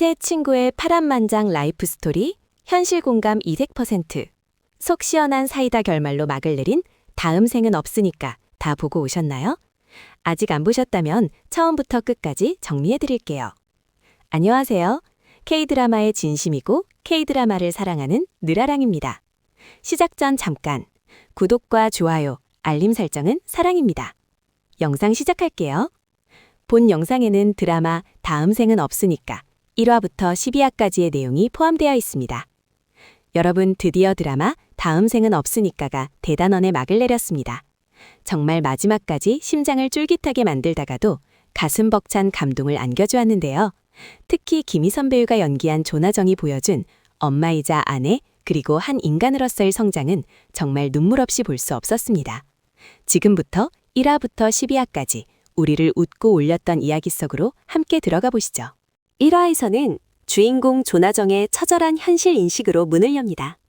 새 친구의 파란만장 라이프 스토리, 현실 공감 200%. 속 시원한 사이다 결말로 막을 내린 다음 생은 없으니까 다 보고 오셨나요? 아직 안 보셨다면 처음부터 끝까지 정리해드릴게요. 안녕하세요. K드라마의 진심이고 K드라마를 사랑하는 느라랑입니다. 시작 전 잠깐, 구독과 좋아요, 알림 설정은 사랑입니다. 영상 시작할게요. 본 영상에는 드라마 다음 생은 없으니까 1화부터 12화까지의 내용이 포함되어 있습니다. 여러분, 드디어 드라마 다음 생은 없으니까가 대단원에 막을 내렸습니다. 정말 마지막까지 심장을 쫄깃하게 만들다가도 가슴 벅찬 감동을 안겨주었는데요. 특히 김희선 배우가 연기한 조나정이 보여준 엄마이자 아내 그리고 한 인간으로서의 성장은 정말 눈물 없이 볼 수 없었습니다. 지금부터 1화부터 12화까지 우리를 웃고 올렸던 이야기 속으로 함께 들어가 보시죠. 1화에서는 주인공 조나정의 처절한 현실 인식으로 문을 엽니다.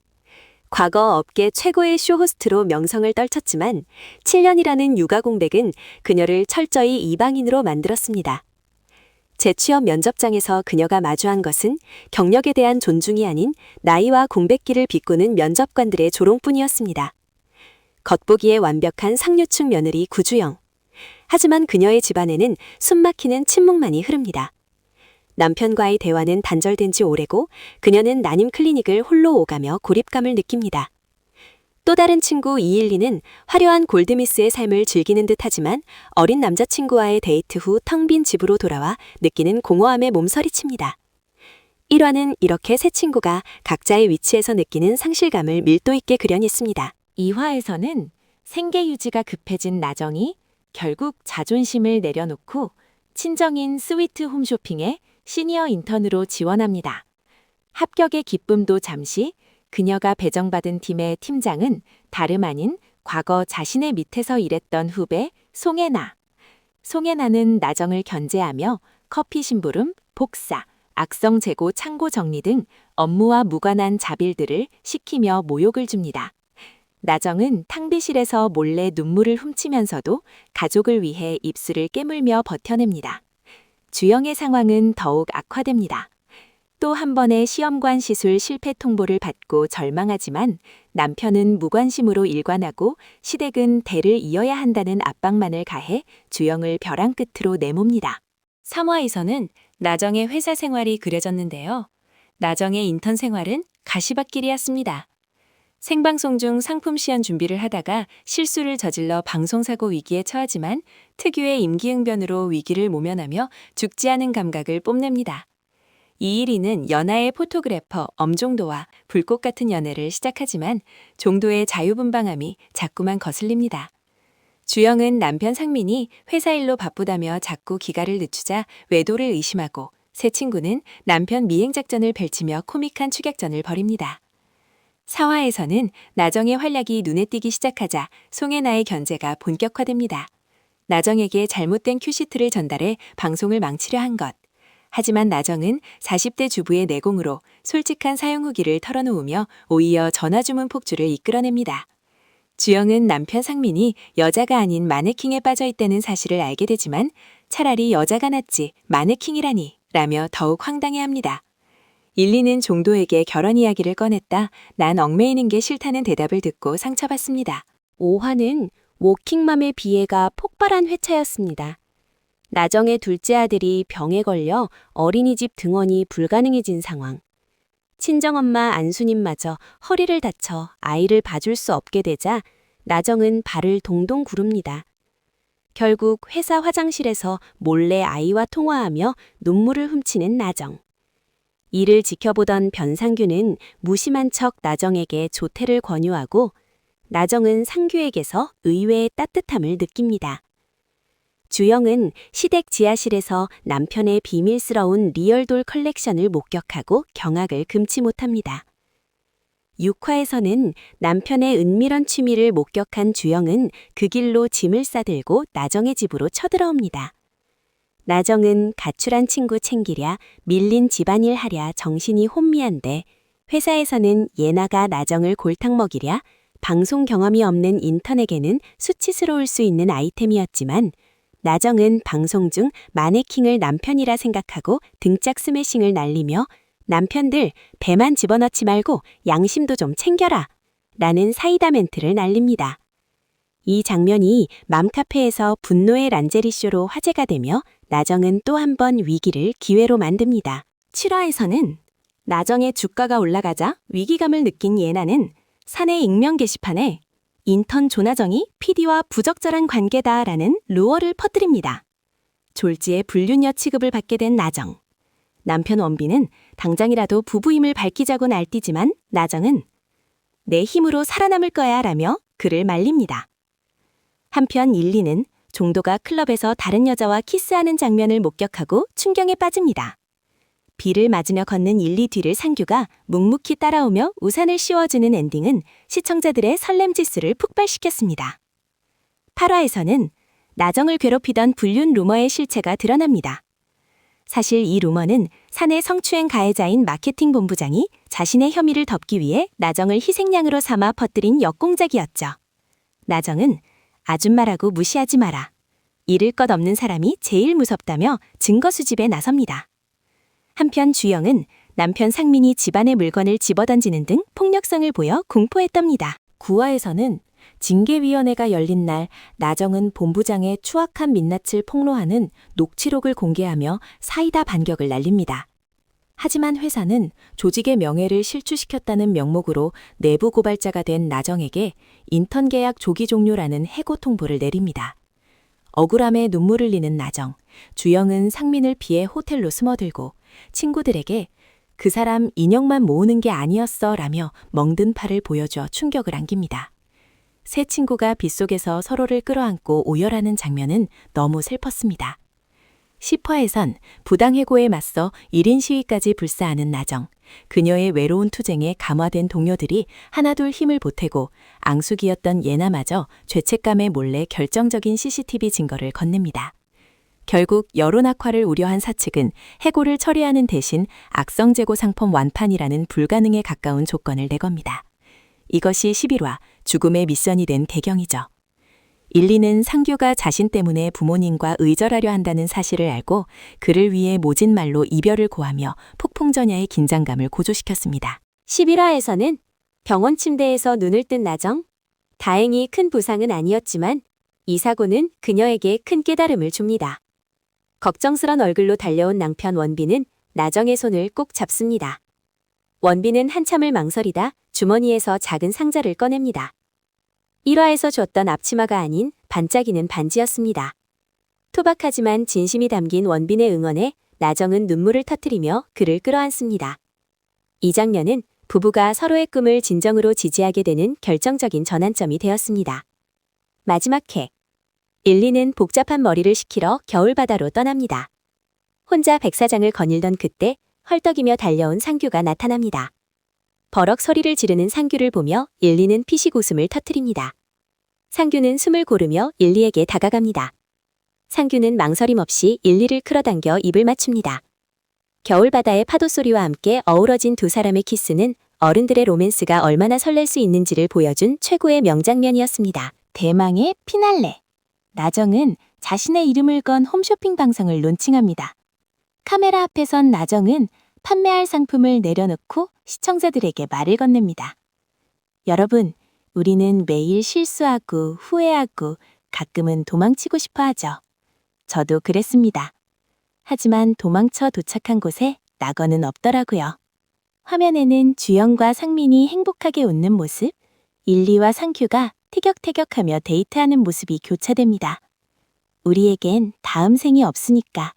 과거 업계 최고의 쇼호스트로 명성을 떨쳤지만 7년이라는 육아 공백은 그녀를 철저히 이방인으로 만들었습니다. 재취업 면접장에서 그녀가 마주한 것은 경력에 대한 존중이 아닌 나이와 공백기를 비꼬는 면접관들의 조롱뿐이었습니다. 겉보기에 완벽한 상류층 며느리 구주영. 하지만 그녀의 집안에는 숨막히는 침묵만이 흐릅니다. 남편과의 대화는 단절된 지 오래고 그녀는 난임 클리닉을 홀로 오가며 고립감을 느낍니다. 또 다른 친구 이일리는 화려한 골드미스의 삶을 즐기는 듯하지만 어린 남자친구와의 데이트 후 텅 빈 집으로 돌아와 느끼는 공허함에 몸서리칩니다. 1화는 이렇게 세 친구가 각자의 위치에서 느끼는 상실감을 밀도 있게 그려냈습니다. 2화에서는 생계 유지가 급해진 나정이 결국 자존심을 내려놓고 친정인 스위트 홈쇼핑에 시니어 인턴으로 지원합니다. 합격의 기쁨도 잠시, 그녀가 배정받은 팀의 팀장은 다름 아닌 과거 자신의 밑에서 일했던 후배 송혜나. 송혜나는 나정을 견제하며 커피 심부름, 복사, 악성 재고 창고 정리 등 업무와 무관한 자빌들을 시키며 모욕을 줍니다. 나정은 탕비실에서 몰래 눈물을 훔치면서도 가족을 위해 입술을 깨물며 버텨냅니다. 주영의 상황은 더욱 악화됩니다. 또 한 번의 시험관 시술 실패 통보를 받고 절망하지만 남편은 무관심으로 일관하고 시댁은 대를 이어야 한다는 압박만을 가해 주영을 벼랑 끝으로 내몹니다. 3화에서는 나정의 회사 생활이 그려졌는데요. 나정의 인턴 생활은 가시밭길이었습니다. 생방송 중 상품 시연 준비를 하다가 실수를 저질러 방송사고 위기에 처하지만 특유의 임기응변으로 위기를 모면하며 죽지 않은 감각을 뽐냅니다. 이일이는 연하의 포토그래퍼 엄종도와 불꽃 같은 연애를 시작하지만 종도의 자유분방함이 자꾸만 거슬립니다. 주영은 남편 상민이 회사 일로 바쁘다며 자꾸 기가를 늦추자 외도를 의심하고 새 친구는 남편 미행작전을 펼치며 코믹한 추격전을 벌입니다. 4화에서는 나정의 활약이 눈에 띄기 시작하자 송혜나의 견제가 본격화됩니다. 나정에게 잘못된 큐시트를 전달해 방송을 망치려 한 것. 하지만 나정은 40대 주부의 내공으로 솔직한 사용 후기를 털어놓으며 오히려 전화주문 폭주를 이끌어냅니다. 주영은 남편 상민이 여자가 아닌 마네킹에 빠져있다는 사실을 알게 되지만 차라리 여자가 낫지 마네킹이라니 라며 더욱 황당해합니다. 일리는 종도에게 결혼 이야기를 꺼냈다 난 얽매이는 게 싫다는 대답을 듣고 상처받습니다. 5화는 워킹맘의 비애가 폭발한 회차였습니다. 나정의 둘째 아들이 병에 걸려 어린이집 등원이 불가능해진 상황. 친정엄마 안수님마저 허리를 다쳐 아이를 봐줄 수 없게 되자 나정은 발을 동동 구릅니다. 결국 회사 화장실에서 몰래 아이와 통화하며 눈물을 훔치는 나정. 이를 지켜보던 변상규는 무심한 척 나정에게 조퇴를 권유하고 나정은 상규에게서 의외의 따뜻함을 느낍니다. 주영은 시댁 지하실에서 남편의 비밀스러운 리얼돌 컬렉션을 목격하고 경악을 금치 못합니다. 6화에서는 남편의 은밀한 취미를 목격한 주영은 그 길로 짐을 싸들고 나정의 집으로 쳐들어옵니다. 나정은 가출한 친구 챙기랴 밀린 집안일 하랴 정신이 혼미한데 회사에서는 예나가 나정을 골탕 먹이랴 방송 경험이 없는 인턴에게는 수치스러울 수 있는 아이템이었지만 나정은 방송 중 마네킹을 남편이라 생각하고 등짝 스매싱을 날리며 남편들 배만 집어넣지 말고 양심도 좀 챙겨라 라는 사이다 멘트를 날립니다. 이 장면이 맘카페에서 분노의 란제리쇼로 화제가 되며 나정은 또 한 번 위기를 기회로 만듭니다. 7화에서는 나정의 주가가 올라가자 위기감을 느낀 예나는 사내 익명 게시판에 인턴 조나정이 PD와 부적절한 관계다라는 루어를 퍼뜨립니다. 졸지에 불륜녀 취급을 받게 된 나정. 남편 원빈은 당장이라도 부부임을 밝히자고 날뛰지만 나정은 내 힘으로 살아남을 거야 라며 그를 말립니다. 한편 일리는 종도가 클럽에서 다른 여자와 키스하는 장면을 목격하고 충격에 빠집니다. 비를 맞으며 걷는 일리 뒤를 상규가 묵묵히 따라오며 우산을 씌워주는 엔딩은 시청자들의 설렘 지수를 폭발시켰습니다. 8화에서는 나정을 괴롭히던 불륜 루머의 실체가 드러납니다. 사실 이 루머는 사내 성추행 가해자인 마케팅 본부장이 자신의 혐의를 덮기 위해 나정을 희생양으로 삼아 퍼뜨린 역공작이었죠. 나정은 아줌마라고 무시하지 마라. 잃을 것 없는 사람이 제일 무섭다며 증거 수집에 나섭니다. 한편 주영은 남편 상민이 집안의 물건을 집어던지는 등 폭력성을 보여 공포했답니다. 9화에서는 징계위원회가 열린 날 나정은 본부장의 추악한 민낯을 폭로하는 녹취록을 공개하며 사이다 반격을 날립니다. 하지만 회사는 조직의 명예를 실추시켰다는 명목으로 내부 고발자가 된 나정에게 인턴 계약 조기 종료라는 해고 통보를 내립니다. 억울함에 눈물을 흘리는 나정, 주영은 상민을 피해 호텔로 숨어들고 친구들에게 그 사람 인형만 모으는 게 아니었어 라며 멍든 팔을 보여줘 충격을 안깁니다. 세 친구가 빗속에서 서로를 끌어안고 오열하는 장면은 너무 슬펐습니다. 10화에선 부당해고에 맞서 1인 시위까지 불사하는 나정, 그녀의 외로운 투쟁에 감화된 동료들이 하나둘 힘을 보태고 앙숙이었던 예나마저 죄책감에 몰래 결정적인 CCTV 증거를 건넵니다. 결국 여론 악화를 우려한 사측은 해고를 처리하는 대신 악성 재고 상품 완판이라는 불가능에 가까운 조건을 내겁니다. 이것이 11화 죽음의 미션이 된 배경이죠. 일리는 상규가 자신 때문에 부모님과 의절하려 한다는 사실을 알고 그를 위해 모진 말로 이별을 고하며 폭풍전야의 긴장감을 고조시켰습니다. 11화에서는 병원 침대에서 눈을 뜬 나정. 다행히 큰 부상은 아니었지만 이 사고는 그녀에게 큰 깨달음을 줍니다. 걱정스런 얼굴로 달려온 남편 원빈은 나정의 손을 꼭 잡습니다. 원빈은 한참을 망설이다 주머니에서 작은 상자를 꺼냅니다. 1화에서 줬던 앞치마가 아닌 반짝이는 반지였습니다. 투박하지만 진심이 담긴 원빈의 응원에 나정은 눈물을 터뜨리며 그를 끌어안습니다. 이 장면은 부부가 서로의 꿈을 진정으로 지지하게 되는 결정적인 전환점이 되었습니다. 마지막 회. 일리는 복잡한 머리를 식히러 겨울바다로 떠납니다. 혼자 백사장을 거닐던 그때 헐떡이며 달려온 상규가 나타납니다. 버럭 소리를 지르는 상규를 보며 일리는 피식 웃음을 터뜨립니다. 상규는 숨을 고르며 일리에게 다가갑니다. 상규는 망설임 없이 일리를 끌어당겨 입을 맞춥니다. 겨울바다의 파도 소리와 함께 어우러진 두 사람의 키스는 어른들의 로맨스가 얼마나 설렐 수 있는지를 보여준 최고의 명장면이었습니다. 대망의 피날레. 나정은 자신의 이름을 건 홈쇼핑 방송을 론칭합니다. 카메라 앞에 선 나정은 판매할 상품을 내려놓고 시청자들에게 말을 건넵니다. 여러분, 우리는 매일 실수하고 후회하고 가끔은 도망치고 싶어 하죠. 저도 그랬습니다. 하지만 도망쳐 도착한 곳에 낙원은 없더라고요. 화면에는 주영과 상민이 행복하게 웃는 모습, 일리와 상규가 티격태격하며 데이트하는 모습이 교차됩니다. 우리에겐 다음 생이 없으니까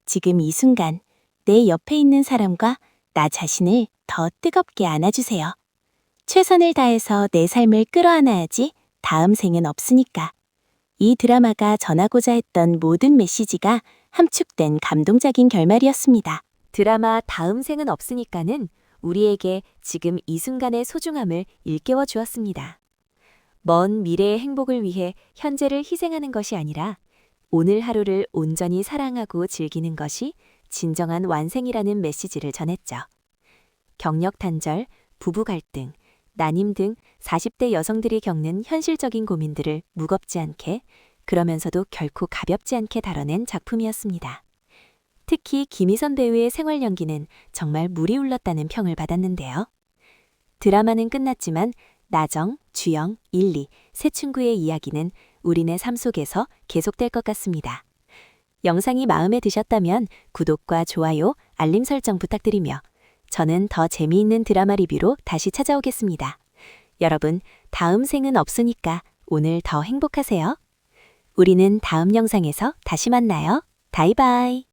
지금 이 순간 내 옆에 있는 사람과 나 자신을 더 뜨겁게 안아주세요. 최선을 다해서 내 삶을 끌어안아야지 다음 생은 없으니까. 이 드라마가 전하고자 했던 모든 메시지가 함축된 감동적인 결말이었습니다. 드라마 다음 생은 없으니까는 우리에게 지금 이 순간의 소중함을 일깨워 주었습니다. 먼 미래의 행복을 위해 현재를 희생하는 것이 아니라 오늘 하루를 온전히 사랑하고 즐기는 것이 진정한 완생이라는 메시지를 전했죠. 경력 단절, 부부 갈등, 난임 등 40대 여성들이 겪는 현실적인 고민들을 무겁지 않게 그러면서도 결코 가볍지 않게 다뤄낸 작품이었습니다. 특히 김희선 배우의 생활 연기는 정말 물이 흘렀다는 평을 받았는데요. 드라마는 끝났지만 나정, 주영, 일리, 세 친구의 이야기는 우리네 삶 속에서 계속될 것 같습니다. 영상이 마음에 드셨다면 구독과 좋아요, 알림 설정 부탁드리며 저는 더 재미있는 드라마 리뷰로 다시 찾아오겠습니다. 여러분, 다음 생은 없으니까 오늘 더 행복하세요. 우리는 다음 영상에서 다시 만나요. 바이바이.